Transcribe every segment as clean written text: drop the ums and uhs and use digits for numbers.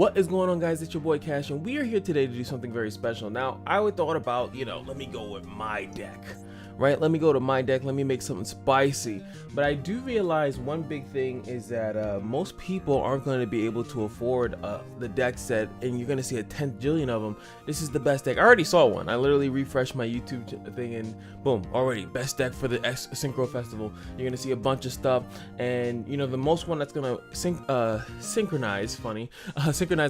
What is going on, guys? It's your boy Cash, and we are here today to do something very special. Now, I would thought about, let me go with my deck, right? Let me go to my deck, let me make something spicy. But I do realize one big thing is that most people aren't going to be able to afford the deck set, and you're going to see a 10 jillion of them. This is the best deck. I already saw one. I literally refreshed my YouTube thing, and boom, already best deck for the Synchro Festival. You're going to see a bunch of stuff, and the most one that's going to synchronize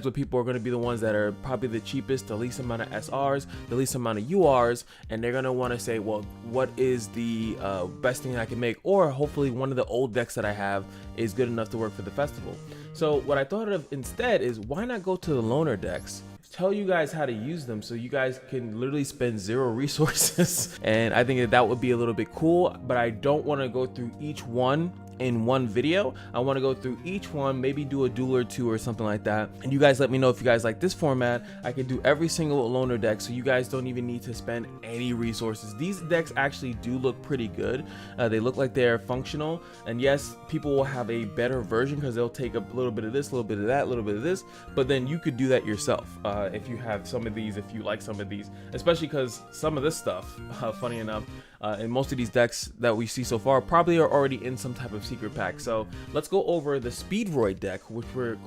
with people are going to be the ones that are probably the cheapest, the least amount of SRs, the least amount of URs, and they're going to want to say, well, what is the best thing I can make, or hopefully one of the old decks that I have is good enough to work for the festival. So what I thought of instead is, why not go to the loaner decks, tell you guys how to use them so you guys can literally spend 0 resources. And I think that would be a little bit cool, but I don't want to go through each one in one video. I want to go through each one, maybe do a duel or two or something like that, and you guys let me know if you guys like this format. I can do every single loaner deck, so you guys don't even need to spend any resources. These decks actually do look pretty good. They look like they're functional, and yes, people will have a better version because they'll take a little bit of this, a little bit of that, a little bit of this, but then you could do that yourself if you have some of these, if you like some of these, especially because some of this stuff, funny enough, and most of these decks that we see so far probably are already in some type of secret pack. So let's go over the Speedriod deck, which they're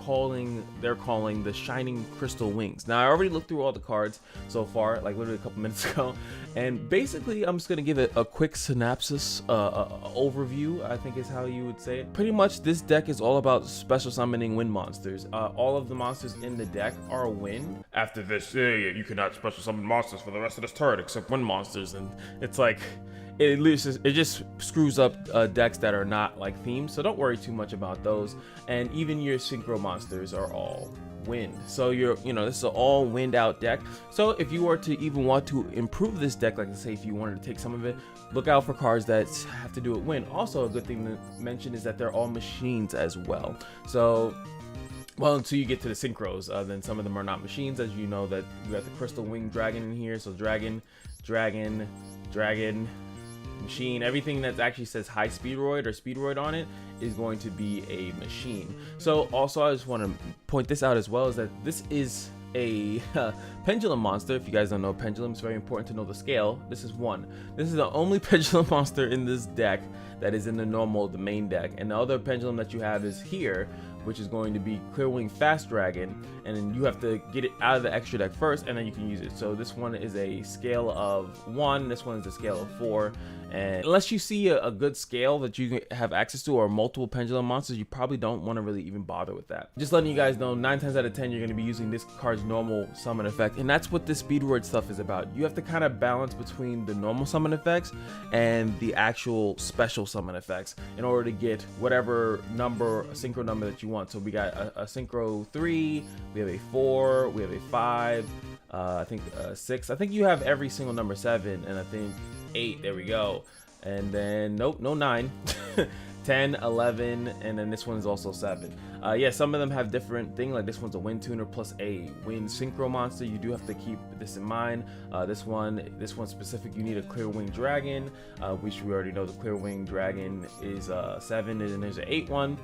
calling the Shining Crystal Wings. Now, I already looked through all the cards so far, like literally a couple minutes ago, and basically I'm just gonna give it a quick synopsis, overview, I think is how you would say it. Pretty much this deck is all about special summoning wind monsters. All of the monsters in the deck are wind. After this, you cannot special summon monsters for the rest of this turn except wind monsters, and it's like, it just screws up decks that are not like themed, so don't worry too much about those. And even your synchro monsters are all wind, so this is an all wind out deck. So if you were to even want to improve this deck, like I say, if you wanted to take some of it, look out for cards that have to do with wind. Also, a good thing to mention is that they're all machines as well. So, well, until you get to the synchros, then some of them are not machines, as you know that you got the crystal winged dragon in here. So dragon, machine, everything that actually says high Speedriod or Speedriod on it is going to be a machine. So also, I just want to point this out as well, is that this is a pendulum monster. If you guys don't know pendulum, it's very important to know the scale. This is 1. This is the only pendulum monster in this deck that is in the main deck, and the other pendulum that you have is here, which is going to be Clearwing Fast Dragon, and then you have to get it out of the extra deck first, and then you can use it. So this one is a scale of 1, this one is a scale of 4, and unless you see a good scale that you have access to, or multiple pendulum monsters, you probably don't want to really even bother with that. Just letting you guys know, 9 times out of 10 you're going to be using this card's normal summon effect, and that's what this Speedriod stuff is about. You have to kind of balance between the normal summon effects and the actual special summon effects in order to get whatever number, synchro number that you want. So we got a synchro 3, we have a 4, we have a 5, I think 6. I think you have every single number, 7, and I think 8. There we go. And then nope, no 9. 10, 11, and then this one is also 7. Yeah, some of them have different things, like this one's a wind tuner plus a wind synchro monster. You do have to keep this in mind. This one specific, you need a clear wing dragon, which we already know the clear wing dragon is 7, and then there's an 8 one.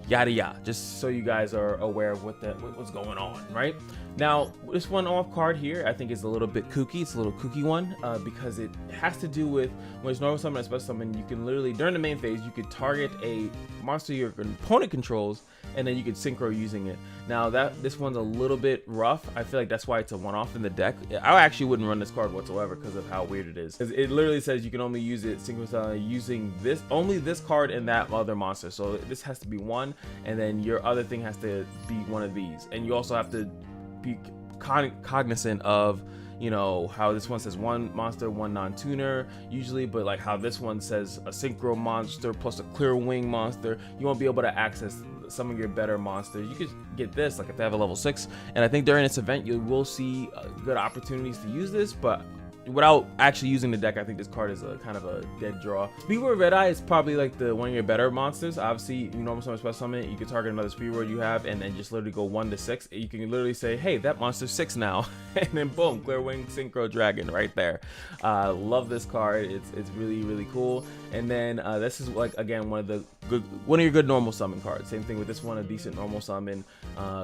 Yada yada, just so you guys are aware of what's going on, right? Now, this one off card here, I think is a little bit kooky. It's a little kooky one because it has to do with when it's normal summon and special summon. You can literally, during the main phase, you could target a monster your opponent controls, and then you could synchro using it. Now this one's a little bit rough. I feel like that's why it's a one-off in the deck. I actually wouldn't run this card whatsoever because of how weird it is. It literally says you can only use it synchro using only this card and that other monster. So this has to be 1, and then your other thing has to be one of these. And you also have to be cognizant of how this one says 1 monster, 1 non-tuner usually, but like how this one says a synchro monster plus a clear wing monster. You won't be able to access some of your better monsters. You could get this like if they have a level 6, and I think during this event you will see good opportunities to use this, but without actually using the deck, I think this card is a kind of a dead draw. Speedriod Red Eye is probably like one of your better monsters. Obviously, you normal summon, special summon, you can target another Speedriod you have, and then just literally go 1 to 6. You can literally say, hey, that monster's 6 now, and then boom, Clear Wing Synchro Dragon right there. Love this card. It's really, really cool. And then this is like, again, one of your good normal summon cards. Same thing with this one, a decent normal summon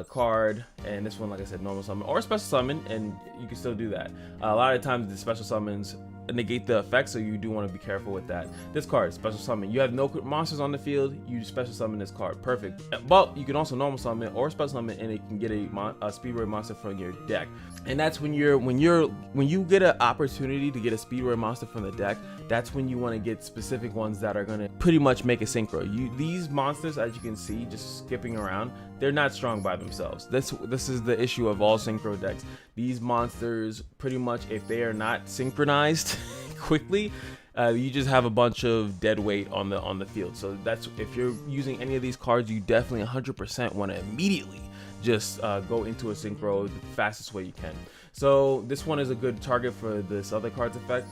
card, and this one, like I said, normal summon or special summon, and you can still do that. A lot of times the special summons negate the effect, so you do want to be careful with that. This card, special summon, you have no monsters on the field, you special summon this card, perfect. But you can also normal summon or special summon, and it can get a Speedriod monster from your deck. And that's when you get an opportunity to get a Speedriod monster from the deck, that's when you want to get specific ones that are going to pretty much make a synchro. These monsters, as you can see, just skipping around, they're not strong by themselves. This is the issue of all synchro decks. These monsters, pretty much, if they are not synchronized quickly, you just have a bunch of dead weight on the field. So that's, if you're using any of these cards, you definitely 100% want to immediately just go into a synchro the fastest way you can. So this one is a good target for this other card's effect.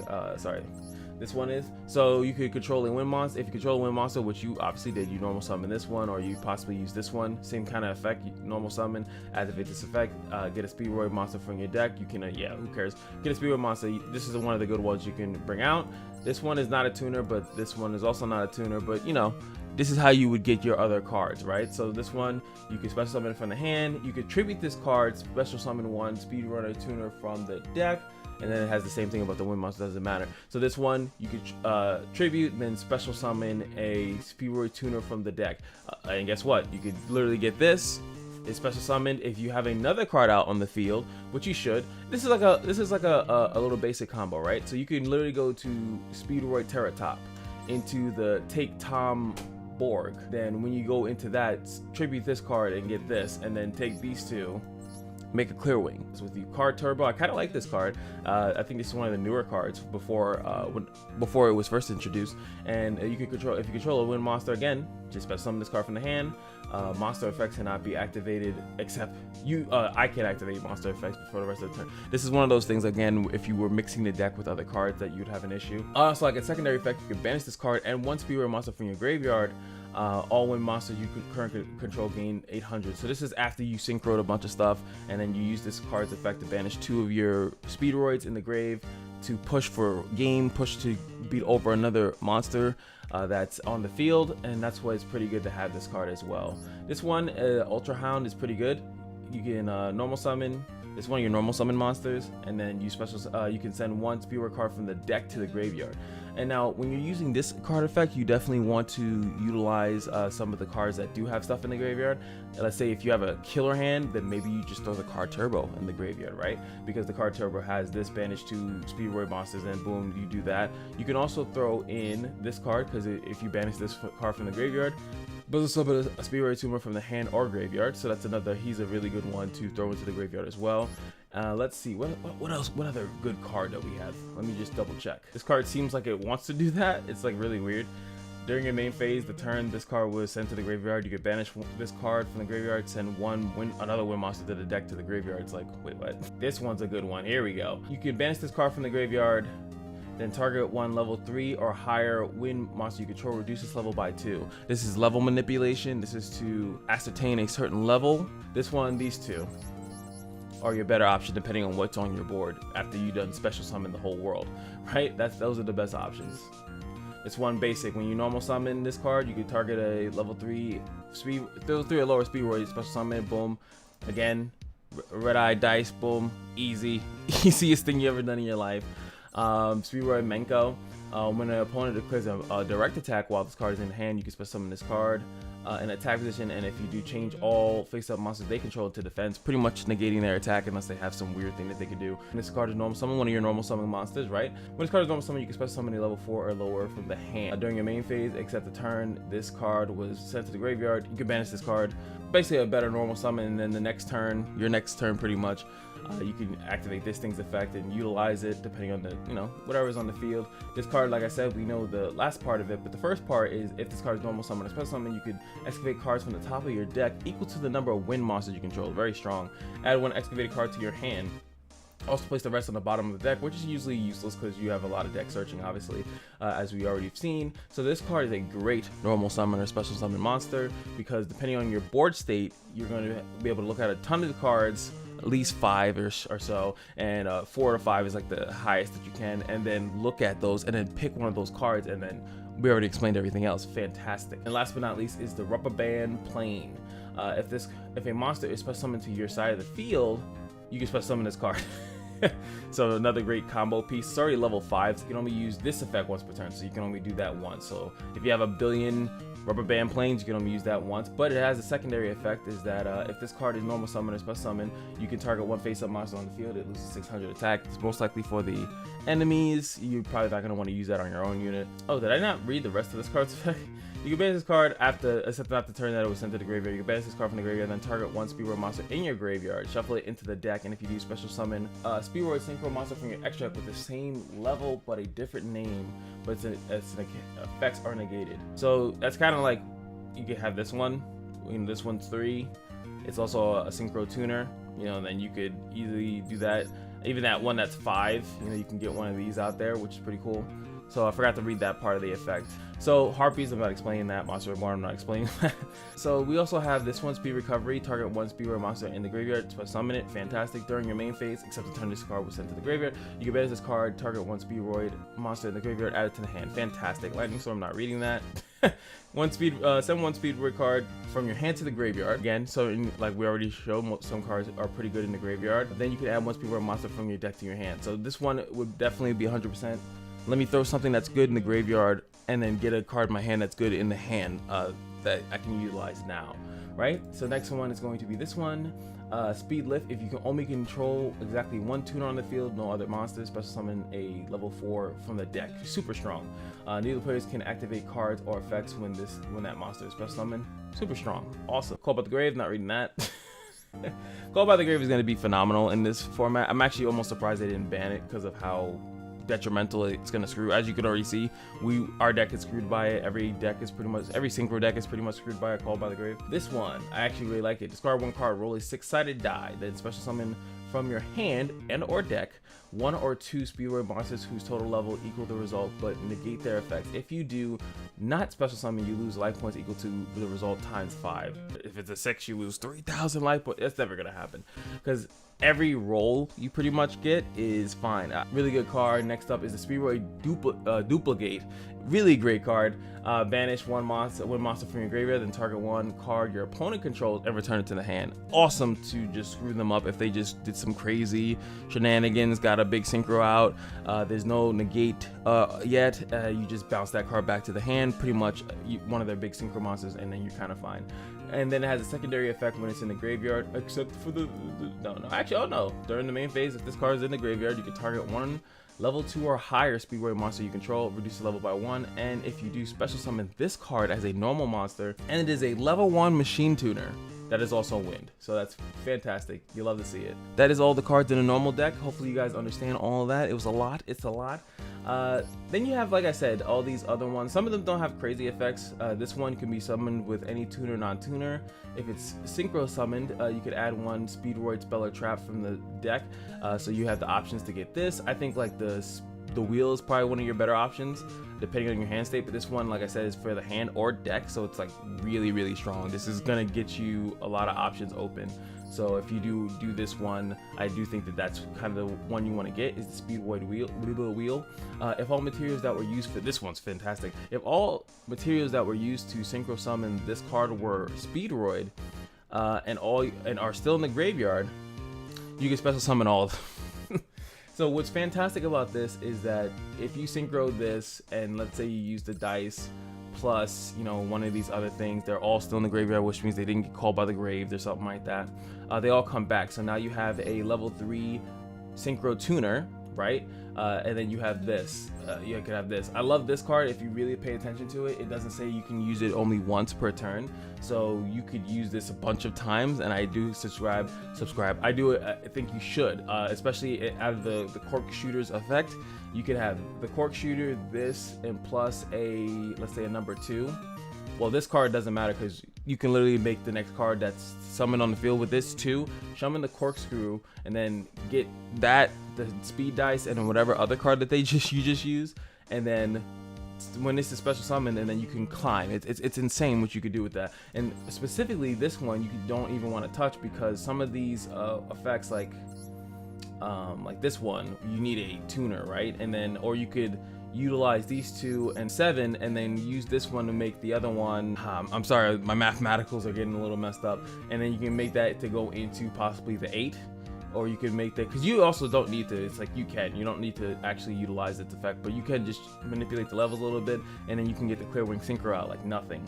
This one is, so you could control a wind monster. If you control a wind monster, which you obviously did, you normal summon this one, or you possibly use this one, same kind of effect. You normal summon, activate this effect, get a Speedriod monster from your deck. You can yeah, who cares, get a Speedriod monster. This is one of the good ones you can bring out. This one is not a tuner, but this one is also not a tuner, but you know, this is how you would get your other cards, right? So this one, you can special summon it from the hand. You could tribute this card, special summon one Speedrunner tuner from the deck, and then it has the same thing about the wind monster, doesn't matter. So this one, you could tribute, then special summon a Speedriod tuner from the deck. And guess what? You could literally get this. It's special summoned if you have another card out on the field, which you should. This is like a little basic combo, right? So you can literally go to Speedriod Terratop into the Take Tom Borg. Then when you go into that, tribute this card and get this, and then take these two, make a Clear Wing. So with the card Turbo, I kind of like this card. I think this is one of the newer cards before it was first introduced. And you can control, if you control a wind monster, again, just special summon this card from the hand. Monster effects cannot be activated except I can activate monster effects before the rest of the turn. This is one of those things, again, if you were mixing the deck with other cards, that you'd have an issue. So like a secondary effect, you can banish this card and one Speedriod monster from your graveyard. All wind monsters you currently control gain 800. So this is after you synchroed a bunch of stuff, and then you use this card's effect to banish 2 of your Speedroids in the grave to push for game, push to beat over another monster that's on the field, and that's why it's pretty good to have this card as well. This one, Ultra Hound, is pretty good. You can normal summon. It's one of your normal summon monsters, and then you you can send one Speedriod card from the deck to the graveyard. And now, when you're using this card effect, you definitely want to utilize some of the cards that do have stuff in the graveyard. Let's say if you have a killer hand, then maybe you just throw the card Turbo in the graveyard, right? Because the card Turbo has this banish 2 Speedriod monsters, and boom, you do that. You can also throw in this card, because if you banish this card from the graveyard, but also a Speedriod tuner from the hand or graveyard. So that's another, he's a really good one to throw into the graveyard as well. Let's see, what else, what other good card that we have? Let me just double check. This card seems like it wants to do that. It's like really weird. During your main phase, the turn this card was sent to the graveyard, you could banish this card from the graveyard, send another wind monster to the deck to the graveyard. It's like, wait, what? This one's a good one. Here we go. You can banish this card from the graveyard, then target one level 3 or higher wind monster you control, reduce its level by 2. This is level manipulation. This is to ascertain a certain level. This one, these two are your better option depending on what's on your board after you done special summon the whole world, right? Those are the best options. It's one basic. When you normal summon this card, you can target a level 3 3 or lower Speedriod, special summon, boom. Again, red eye dice, boom, easy. Easiest thing you ever done in your life. Speedriod Menko. When an opponent declares a direct attack while this card is in hand, you can special summon this card in attack position, and if you do change all face-up monsters they control to defense, pretty much negating their attack unless they have some weird thing that they can do. And this card is normal summon, one of your normal summon monsters, right? When this card is normal summon, you can special summon a level 4 or lower from the hand. During your main phase, except the turn this card was sent to the graveyard, you can banish this card. Basically a better normal summon, and then the next turn, your next turn pretty much, you can activate this thing's effect and utilize it depending on the, whatever's on the field. This card, like I said, we know the last part of it, but the first part is if this card is normal summon or special summon, you could excavate cards from the top of your deck equal to the number of wind monsters you control. Very strong. Add one excavated card to your hand. Also place the rest on the bottom of the deck, which is usually useless because you have a lot of deck searching, obviously, as we already have seen. So this card is a great normal summon or special summon monster because depending on your board state, you're going to be able to look at a ton of the cards, at least 5 or so, and 4 to 5 is like the highest that you can, and then look at those and then pick one of those cards, and then we already explained everything else. Fantastic. And last but not least is the rubber band plane. If a monster is special summoned to your side of the field, you can special summon this card. So another great combo piece. It's already level 5, so you can only use this effect once per turn, so you can only do that once. So if you have a billion rubber band planes, you can only use that once, but it has a secondary effect is that if this card is normal summon or special summon, you can target one face-up monster on the field. It loses 600 attack. It's most likely for the enemies. You're probably not going to want to use that on your own unit. Oh, did I not read the rest of this card's effect? You can banish this card after the turn that it was sent to the graveyard. You can banish this card from the graveyard, then target one Speedriod monster in your graveyard, shuffle it into the deck, and if you do special summon Speedriod Synchro monster from your extra deck with the same level but a different name, but its effects are negated. So that's kind of like, you could have this one, this one's 3. It's also a Synchro tuner, then you could easily do that. Even that one that's 5, you can get one of these out there, which is pretty cool. So I forgot to read that part of the effect. So Harpies, I'm not explaining that. Monster Reborn, I'm not explaining that. So we also have this one, Speed Recovery. Target one Speedriod monster in the graveyard, special summon it. Fantastic. During your main phase, except the turn this card was sent to the graveyard, you can banish this card, target one Speedriod monster in the graveyard, add it to the hand. Fantastic. Lightning Storm, I'm not reading that. Send one Speedriod card from your hand to the graveyard. Again, so like we already showed, some cards are pretty good in the graveyard. Then you can add one Speedriod monster from your deck to your hand. So this one would definitely be 100%. Let me throw something that's good in the graveyard and then get a card in my hand that's good in the hand that I can utilize now, right? So next one is going to be this one, Speed Lift. If you can only control exactly one tuner on the field, no other monsters, special summon a level 4 from the deck. Super strong. Neither players can activate cards or effects when that monster is special summoned. Super strong. Awesome. Call by the Grave, not reading that. Call by the Grave is going to be phenomenal in this format. I'm actually almost surprised they didn't ban it because of how detrimental it's gonna screw. As you could already see, our deck is screwed by it. Every synchro deck is pretty much screwed by a Call by the Grave. This one, I actually really like it. Discard one card, roll a 6-sided die, then special summon from your hand and or deck 1 or 2 Speedriod monsters whose total level equal the result but negate their effects. If you do not special summon, you lose life points equal to the result times 5. If it's a 6, you lose 3,000 life points. That's never gonna happen because every roll you pretty much get is fine. Really good card. Next up is the Speedriod Duplicate. Really great card. Banish one monster from your graveyard, then target one card your opponent controls and return it to the hand. Awesome to just screw them up if they just did some crazy shenanigans, got a big synchro out. There's no negate yet. You just bounce that card back to the hand, pretty much one of their big synchro monsters, and then you're kind of fine. And then it has a secondary effect when it's in the graveyard, except for during the main phase, if this card is in the graveyard, you can target one level 2 or higher Speedriod monster you control, reduce the level by 1, and if you do special summon this card as a normal monster, and it is a level 1 machine tuner, that is also wind. So that's fantastic. You love to see it. That is all the cards in a normal deck. Hopefully you guys understand all of that. It was a lot. It's a lot. Then you have, like I said, all these other ones. Some of them don't have crazy effects. This one can be summoned with any tuner, non-tuner. If it's synchro summoned, you could add one Speedriod spell or trap from the deck. So you have the options to get this. I think like the wheel is probably one of your better options depending on your hand state, but this one, like I said, is for the hand or deck, so it's like really, really strong. This is gonna get you a lot of options open. So if you do this one, I do think that that's kind of the one you want to get, is the Speedriod wheel. If all materials that were used for this one's fantastic. If all materials that were used to synchro summon this card were Speedriod and are still in the graveyard, you can special summon all of them. So what's fantastic about this is that if you synchro this and let's say you use the dice plus one of these other things, they're all still in the graveyard, which means they didn't get called by the grave or something like that, they all come back. So now you have a level 3 synchro tuner, right? And then you have this. You could have this. I love this card. If you really pay attention to it, it doesn't say you can use it only once per turn, so you could use this a bunch of times. And I do subscribe. I do it. I think you should, especially out of the cork shooter's effect. You could have the cork shooter, this, and plus let's say a number 2. Well, this card doesn't matter because you can literally make the next card that's summoned on the field with this too. Summon the corkscrew and then get that, the speed dice, and then whatever other card that you just use, and then when it's a special summon, and then you can climb. It's insane what you could do with that. And specifically this one you don't even want to touch, because some of these effects like this one, you need a tuner, right? And then, or you could utilize these 2 and 7 and then use this one to make the other one, I'm sorry, my mathematicals are getting a little messed up, and then you can make that to go into possibly the 8, or you could make that, because you also don't need to, it's like you don't need to actually utilize its effect, but you can just manipulate the levels a little bit, and then you can get the clear wing synchro out like nothing.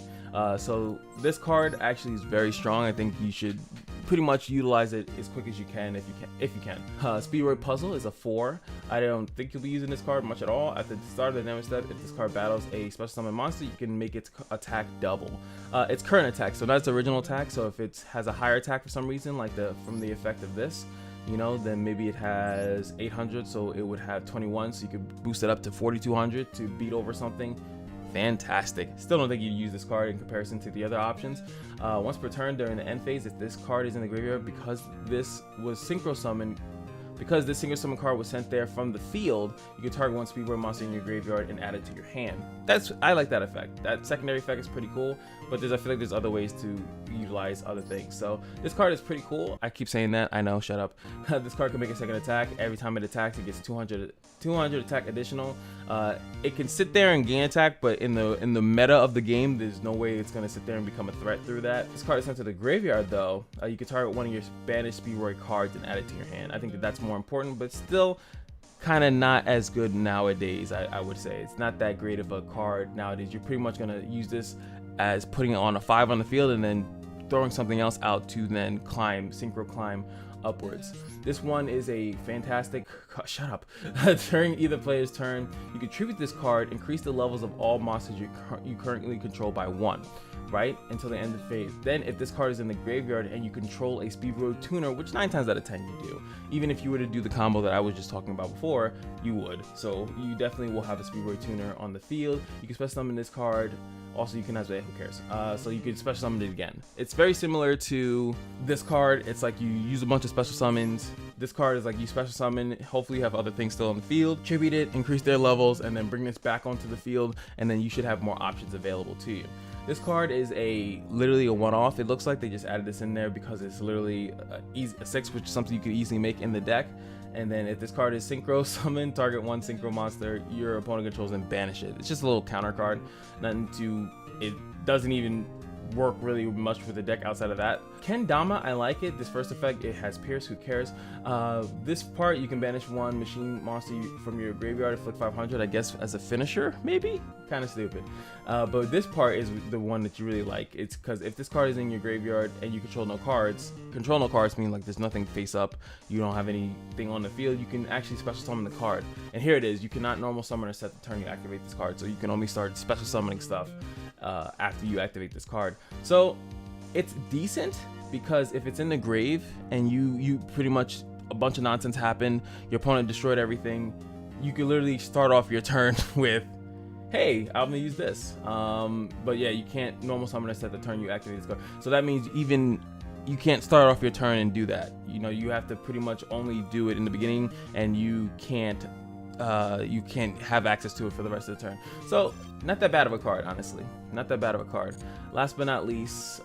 So this card actually is very strong. I think you should pretty much utilize it as quick as you can, if you can. Speedriod Puzzle is a 4. I don't think you'll be using this card much at all. At the start of the damage step, if this card battles a special summon monster, you can make its attack double. Its current attack, so not its original attack. So if it has a higher attack for some reason, like from the effect of this, then maybe it has 800, so it would have 21, so you could boost it up to 4200 to beat over something. Fantastic. Still don't think you'd use this card in comparison to the other options. Once per turn during the end phase, if this card is in the graveyard, because this was synchro summoned, because this synchro summon card was sent there from the field, you can target one Speedriod monster in your graveyard and add it to your hand. I like that effect. That secondary effect is pretty cool, but I feel like there's other ways to utilize other things. So this card is pretty cool. I keep saying that, I know, shut up. This card can make a second attack. Every time it attacks, it gets 200 attack additional. It can sit there and gain attack, but in the meta of the game, there's no way it's gonna sit there and become a threat through that. This card is sent to the graveyard though. You can target one of your banished Speedriod cards and add it to your hand. I think that's more important, but still kind of not as good nowadays. I would say it's not that great of a card nowadays. You're pretty much gonna use this as putting it on a 5 on the field and then throwing something else out to then synchro climb upwards. This one is a fantastic, shut up, during either player's turn, you can tribute this card, increase the levels of all monsters you currently control by 1, right, until the end of phase. Then if this card is in the graveyard and you control a Speedriod tuner, which 9 times out of 10 you do, even if you were to do the combo that I was just talking about before, you would. So you definitely will have a Speedriod tuner on the field. You can special summon this card. Also, you can who cares? So you can special summon it again. It's very similar to this card. It's like you use a bunch of special summons. This card is like you special summon, hopefully you have other things still on the field, tribute it, increase their levels, and then bring this back onto the field, and then you should have more options available to you. This card is literally a one-off. It looks like they just added this in there because it's literally a 6, which is something you could easily make in the deck. And then if this card is synchro summon, target one synchro monster your opponent controls and banish it. It's just a little counter card. It doesn't even work really much with the deck outside of that. Kendama, I like it. This first effect, it has Pierce, who cares? This part, you can banish one machine monster from your graveyard, inflict 500, I guess as a finisher, maybe? Kind of stupid. But this part is the one that you really like. It's because if this card is in your graveyard and you control no cards mean like there's nothing face up, you don't have anything on the field, you can actually special summon the card. And here it is, you cannot normal summon or set the turn you activate this card, so you can only start special summoning stuff after you activate this card. So it's decent, because if it's in the grave and you pretty much, a bunch of nonsense happened, your opponent destroyed everything, you can literally start off your turn with, hey, I'm gonna use this. But yeah, you can't normal summon or set the turn you activate this card. So that means even you can't start off your turn and do that. You have to pretty much only do it in the beginning, and you can't have access to it for the rest of the turn. So not that bad of a card, honestly. Not that bad of a card. Last but not least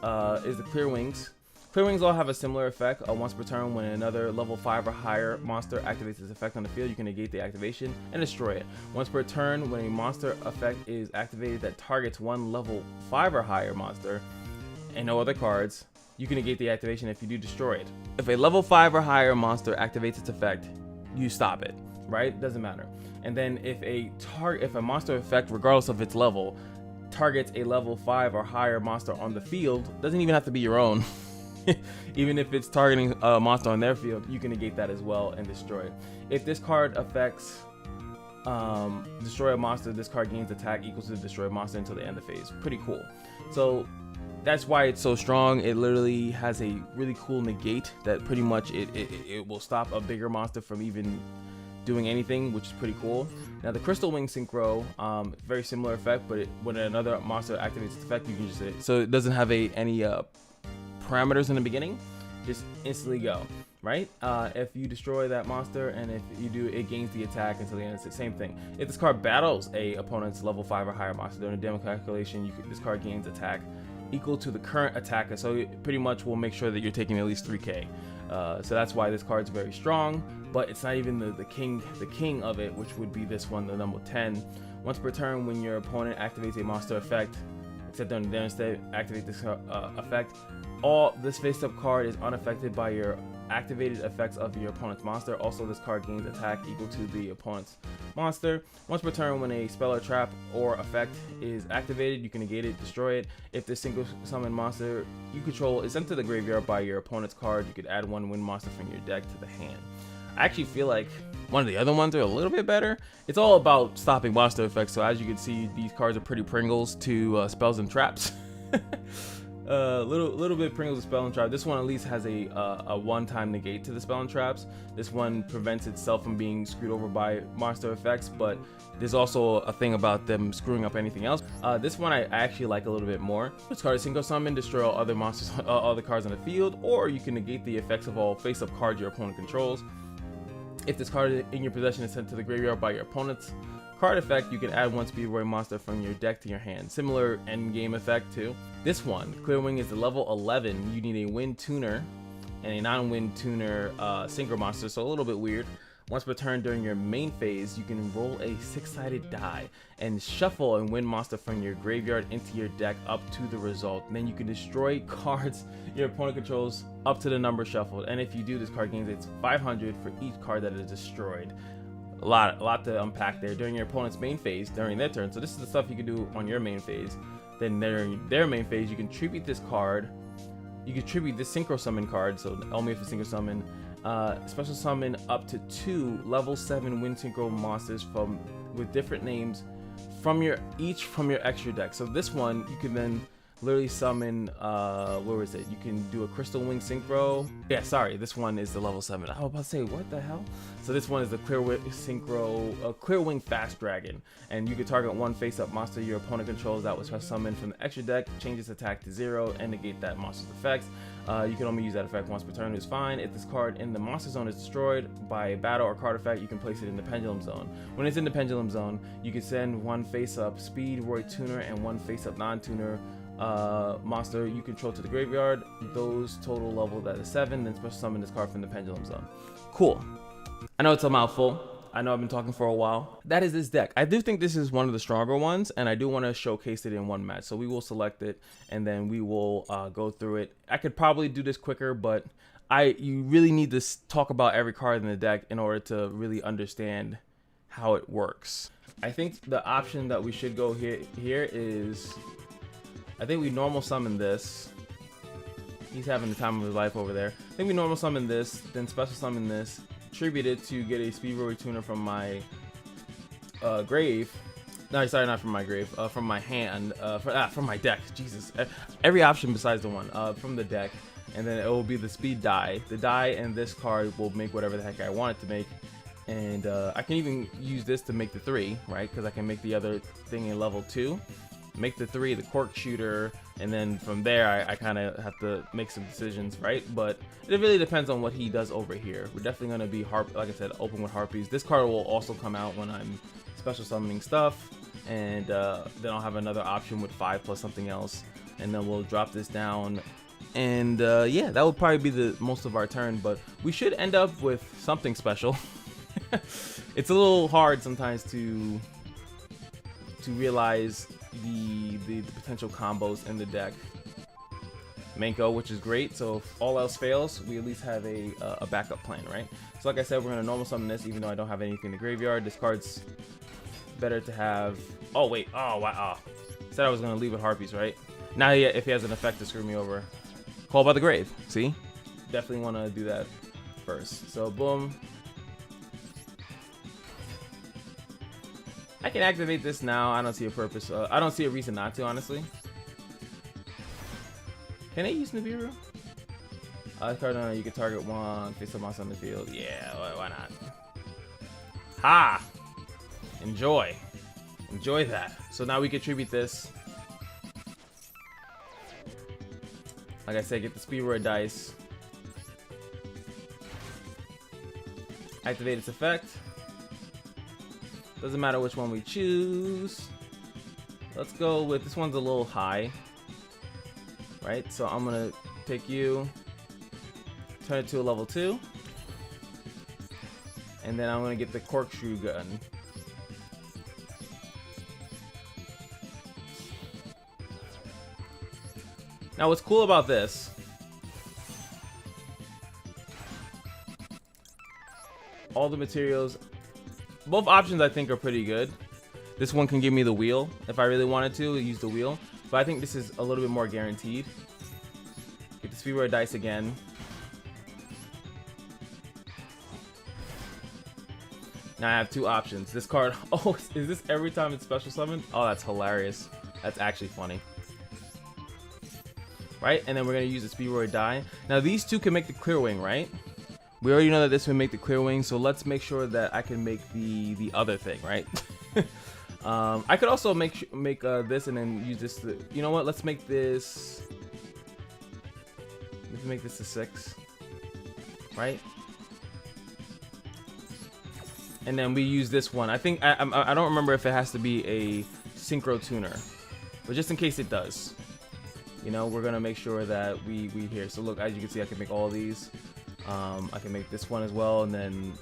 is the Clear Wings. Clear Wings all have a similar effect. Once per turn, when another level 5 or higher monster activates its effect on the field, you can negate the activation and destroy it. Once per turn, when a monster effect is activated that targets one level 5 or higher monster and no other cards, you can negate the activation if you do destroy it. If a level 5 or higher monster activates its effect, you stop it, right? Doesn't matter. And then if a monster effect, regardless of its level, targets a level 5 or higher monster on the field, doesn't even have to be your own. Even if it's targeting a monster on their field, you can negate that as well and destroy it. If this card affects destroy a monster, this card gains attack equals to destroy a monster until the end of phase. Pretty cool. So that's why it's so strong. It literally has a really cool negate that pretty much it will stop a bigger monster from even doing anything, which is pretty cool. Now the Crystal Wing Synchro, very similar effect, but when another monster activates its effect, you can just hit it. So it doesn't have any parameters in the beginning, just instantly go, right? If you destroy that monster, and if you do, it gains the attack until the end. It's the same thing. If this card battles a opponent's level 5 or higher monster during a demo calculation, this card gains attack equal to the current attacker. So it pretty much will make sure that you're taking at least 3k. So that's why this card's very strong, but it's not even the king of it, which would be this one, the number 10. Once per turn, when your opponent activates a monster effect, except during the damage step, activate this effect. All this face-up card is unaffected by your activated effects of your opponent's monster. Also, this card gains attack equal to the opponent's monster. Once per turn, when a spell or trap or effect is activated, you can negate it, destroy it. If this single summon monster you control is sent to the graveyard by your opponent's card, you could add one wind monster from your deck to the hand. I actually feel like one of the other ones are a little bit better. It's all about stopping monster effects, so as you can see, these cards are pretty Pringles to spells and traps. Little bit Pringles to spell and trap. This one at least has a one-time negate to the spell and traps. This one prevents itself from being screwed over by monster effects, but there's also a thing about them screwing up anything else. This one I actually like a little bit more. This card is Synchro Summon, destroy all other monsters, other cards on the field, or you can negate the effects of all face-up cards your opponent controls. If this card in your possession is sent to the graveyard by your opponent's card effect, you can add one Speedriod monster from your deck to your hand. Similar end game effect too. This one, Clear Wing, is the level 11. You need a Wind Tuner and a non-Wind Tuner Synchro monster, so a little bit weird. Once per turn during your main phase, you can roll a 6-sided die and shuffle a wind monster from your graveyard into your deck up to the result. And then you can destroy cards your opponent controls up to the number shuffled. And if you do, this card gains its 500 for each card that is destroyed. A lot to unpack there. During your opponent's main phase, during their turn. So this is the stuff you can do on your main phase. Then during their main phase, you can tribute this card. You can tribute this Synchro Summon card. So only if it's Synchro Summon. Special summon up to 2 level 7 Wind Synchro monsters with different names from your extra deck. So this one you can then literally summon where is it? You can do a Crystal Wing Synchro. Yeah, sorry, this one is the level 7. I was about to say, what the hell? So this one is the Clear Wing Synchro, Clear Wing Fast Dragon, and you can target one face-up monster your opponent controls that was summoned from the extra deck, change its attack to 0, and negate that monster's effects. You can only use that effect once per turn, it's fine. If this card in the monster zone is destroyed by a battle or card effect, you can place it in the Pendulum Zone. When it's in the Pendulum Zone, you can send one face-up Speedriod Tuner and one face-up non-tuner monster you control to the graveyard. Those total level at a 7, then special summon this card from the Pendulum Zone. Cool. I know it's a mouthful. I know I've been talking for a while. That is this deck. I do think this is one of the stronger ones, and I do want to showcase it in one match. So we will select it, and then we will go through it. I could probably do this quicker, but you really need to talk about every card in the deck in order to really understand how it works. I think the option that we should go here is, I think we normal summon this. He's having the time of his life over there. I think we normal summon this, then special summon this, tribute it to get a Speedriod Tuner from my grave. No, sorry, not from my grave. From my hand. From my deck. Jesus. Every option besides the one from the deck, and then it will be the speed die. The die and this card will make whatever the heck I want it to make, and I can even use this to make the 3, right? Because I can make the other thing in level 2. Make the 3 the cork shooter, and then from there I kind of have to make some decisions, right? But it really depends on what he does over here. We're definitely going to be like I said, open with Harpies. This card will also come out when I'm special summoning stuff, and then I'll have another option with 5 plus something else, and then we'll drop this down, and yeah, that would probably be the most of our turn, but we should end up with something special. It's a little hard sometimes to realize the potential combos in the deck. Manko, which is great, so if all else fails, we at least have a backup plan, right? So like I said, we're gonna normal summon this, even though I don't have anything in the graveyard. This card's better to have. Oh wait, oh wow, said I was gonna leave with Harpies, right? Now if he has an effect to screw me over, Call by the Grave. See, definitely want to do that first. So boom. I can activate this now. I don't see a purpose. I don't see a reason not to, honestly. Can I use Nibiru? Card, you can target one face-up monster on the field. Yeah, why not? Ha! Enjoy. Enjoy that. So now we can tribute this. Like I said, get the Speedriod dice. Activate its effect. Doesn't matter which one we choose. Let's go with this one's a little high. Right? So I'm gonna take you, turn it to a level 2. And then I'm gonna get the corkscrew gun. Now what's cool about this, all the materials, both options I think are pretty good. This one can give me the wheel if I really wanted to use the wheel, but I think this is a little bit more guaranteed. Get the Speedriod dice again. Now I have two options. This card, oh, is this every time it's special summoned? Oh, that's hilarious. That's actually funny. Right, and then we're gonna use the Speedriod die. Now these two can make the clear wing, right? We already know that this would make the clear wing, so let's make sure that I can make the other thing, right? I could also make this and then use this. You know what? Let's make this. Let's make this a 6, right? And then we use this one. I think I don't remember if it has to be a Synchro tuner, but just in case it does. You know, we're gonna make sure that we here. So look, as you can see, I can make all these. I can make this one as well, and then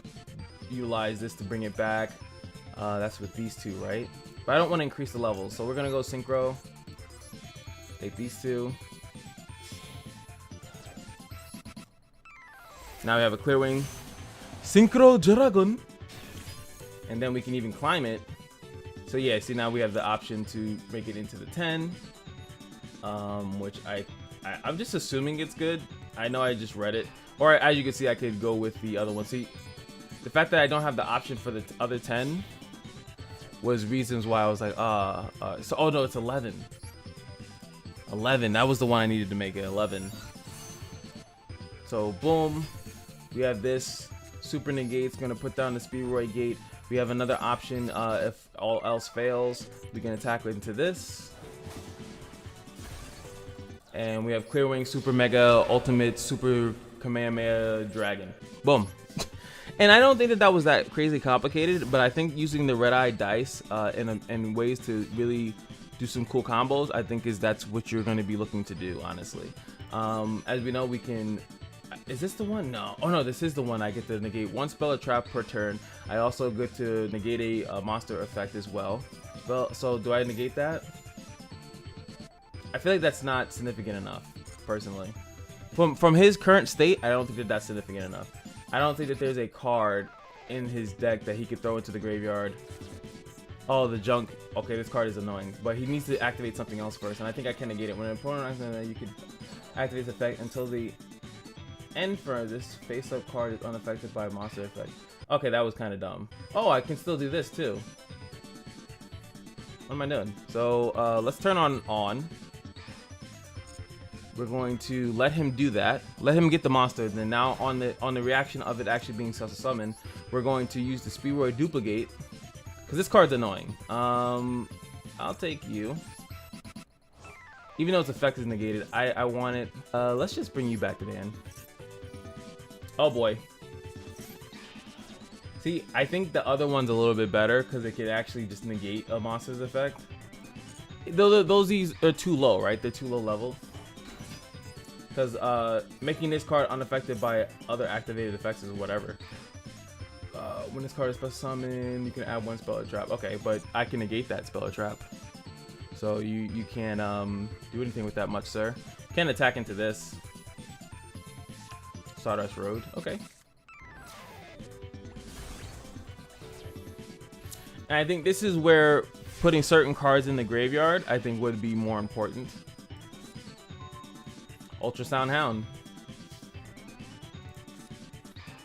utilize this to bring it back. That's with these two, right? But I don't want to increase the levels, so we're gonna go Synchro. Take these two. Now we have a clear wing, Synchro Dragon, and then we can even climb it. So yeah, see, now we have the option to make it into the 10. Which I'm just assuming it's good. I know I just read it, or as you can see, I could go with the other one. See, the fact that I don't have the option for the other 10 was reasons why I was like, so oh no, it's 11. 11. That was the one I needed to make it 11. So boom, we have this super negate's gonna put down the Speedriod gate. We have another option. If all else fails, we can attack into this. And we have Clear Wing, Super Mega, Ultimate, Super Kamehameha Dragon. Boom. And I don't think that was that crazy complicated, but I think using the red eye dice in ways to really do some cool combos, I think that's what you're going to be looking to do, honestly. As we know, we can... Is this the one? No. Oh no, this is the one. I get to negate one spell or trap per turn. I also get to negate a monster effect as well. Well, so do I negate that? I feel like that's not significant enough, personally. From his current state, I don't think that that's significant enough. I don't think that there's a card in his deck that he could throw into the graveyard. Oh, the junk. Okay, this card is annoying, but he needs to activate something else first, and I think I can negate it. When an opponent activates, you can activate this effect until the end for this face-up card is unaffected by a monster effect. Okay, that was kind of dumb. Oh, I can still do this too. What am I doing? So let's turn on. We're going to let him do that. Let him get the monster. Then now on the reaction of it actually being self-summoned, we're going to use the Speedriod duplicate because this card's annoying. I'll take you. Even though its effect is negated, I want it. Let's just bring you back to the end. Oh boy. See, I think the other one's a little bit better because it could actually just negate a monster's effect. These are too low, right? They're too low level. Because making this card unaffected by other activated effects is whatever. When this card is special summoned, you can add one spell or trap. Okay, but I can negate that spell or trap. So you can't do anything with that much, sir. Can't attack into this. Stardust Road. Okay. And I think this is where putting certain cards in the graveyard, I think, would be more important. Ultrasound Hound.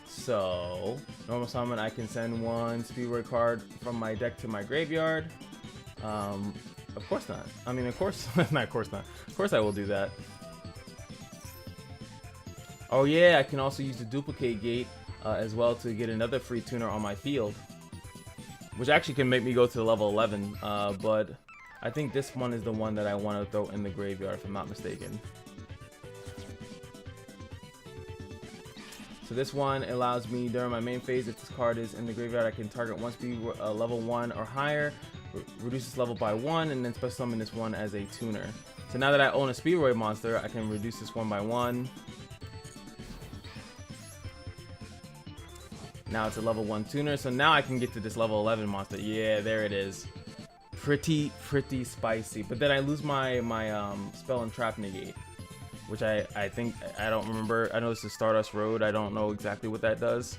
So, normal summon, I can send one Speedriod card from my deck to my graveyard. Of course not. I mean, of course, not of course not. Of course I will do that. Oh yeah, I can also use the duplicate gate as well to get another free tuner on my field. which actually can make me go to level 11, but I think this one is the one that I want to throw in the graveyard, if I'm not mistaken. So this one allows me during my main phase, if this card is in the graveyard, I can target one speed level 1 or higher, reduce this level by 1, and then special summon this one as a tuner. So now that I own a Speedriod monster, I can reduce this one by 1. Now it's a level 1 tuner, so now I can get to this level 11 monster. Yeah, there it is. Pretty spicy. But then I lose my spell and trap negate, which I think, I don't remember. I know this is Stardust Road. I don't know exactly what that does.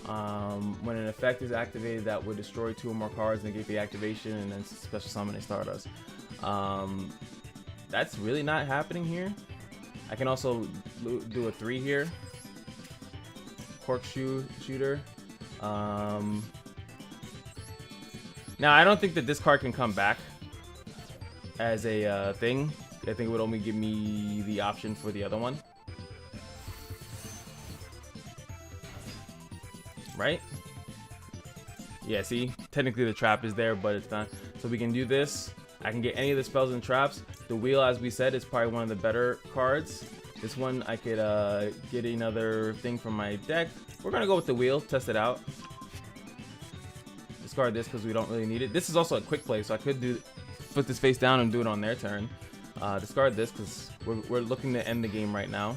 When an effect is activated that would destroy 2 or more cards, negate the activation, and then special summon a Stardust. That's really not happening here. I can also do a 3 here. Corkscrew shooter. Now I don't think that this card can come back as a thing. I think it would only give me the option for the other one. Right? Yeah, see? Technically the trap is there, but it's not. So we can do this. I can get any of the spells and traps. The wheel, as we said, is probably one of the better cards. This one, I could get another thing from my deck. We're going to go with the wheel, test it out. Discard this because we don't really need it. This is also a quick play, so I could put this face down and do it on their turn. Discard this because we're looking to end the game right now.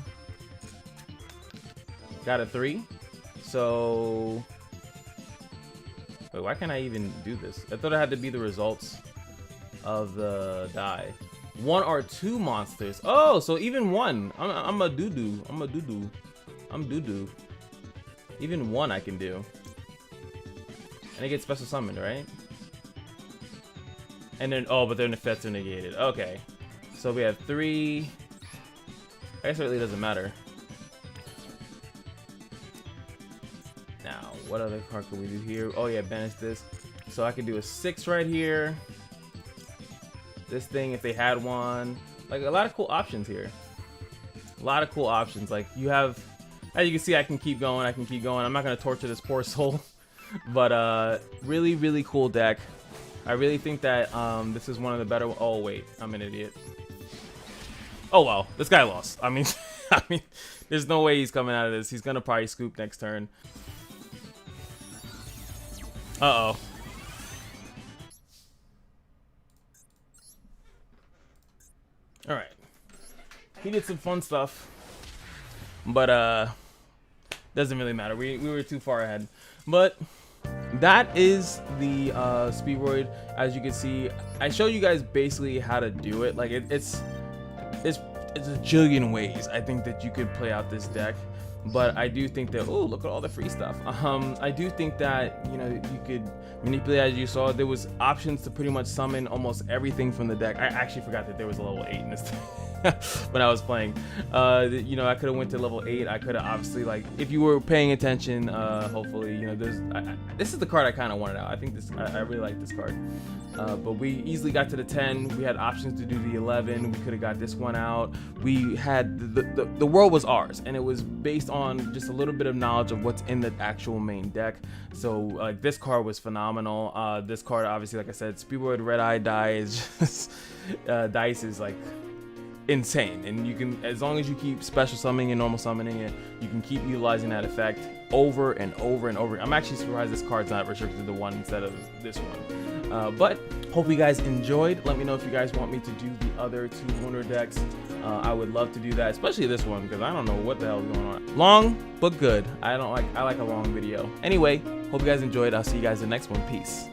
Got a 3. So... Wait, why can't I even do this? I thought it had to be the results of the die. 1 or 2 monsters. Oh, so even 1. I'm a doo-doo. I'm a doo-doo. I'm doo-doo. Even 1 I can do. And I get special summoned, right? And then, oh, but then the effects are negated. Okay. So we have 3. I guess it really doesn't matter. Now, what other card can we do here? Oh yeah, banish this. So I could do a 6 right here. This thing, if they had one. Like, a lot of cool options here. A lot of cool options. Like, you have, as you can see, I can keep going. I can keep going. I'm not going to torture this poor soul. But, really cool deck. I really think that this is one of the better. Oh, wait. I'm an idiot. Oh, well. This guy lost. I mean, there's no way he's coming out of this. He's going to probably scoop next turn. Uh-oh. Alright. He did some fun stuff. But, doesn't really matter. We were too far ahead. But that is the Speedriod. As you can see, I showed you guys basically how to do it. Like, it's a jillion ways I think that you could play out this deck. But I do think that, oh, look at all the free stuff. I do think that, you know, you could manipulate, as you saw. There was options to pretty much summon almost everything from the deck. I actually forgot that there was a level 8 in this thing when I was playing. You know, I could have went to level 8. I could have obviously, like, if you were paying attention, hopefully, you know, this is the card I kind of wanted out. I think this, I really like this card. But we easily got to the 10. We had options to do the 11. We could have got this one out. We had the world was ours, and it was based on just a little bit of knowledge of what's in the actual main deck. So like, this card was phenomenal. This card, obviously, like I said, Speedriod Red Eye die is just dice is like insane, and you can, as long as you keep special summoning and normal summoning it, you can keep utilizing that effect over and over and over. I'm actually surprised this card's not restricted to 1 instead of this one. But hope you guys enjoyed. Let me know if you guys want me to do the other 2 lunar decks. I would love to do that, especially this one, because I don't know what the hell is going on. Long but good. I like a long video. Anyway, hope you guys enjoyed. I'll see you guys in the next one. Peace.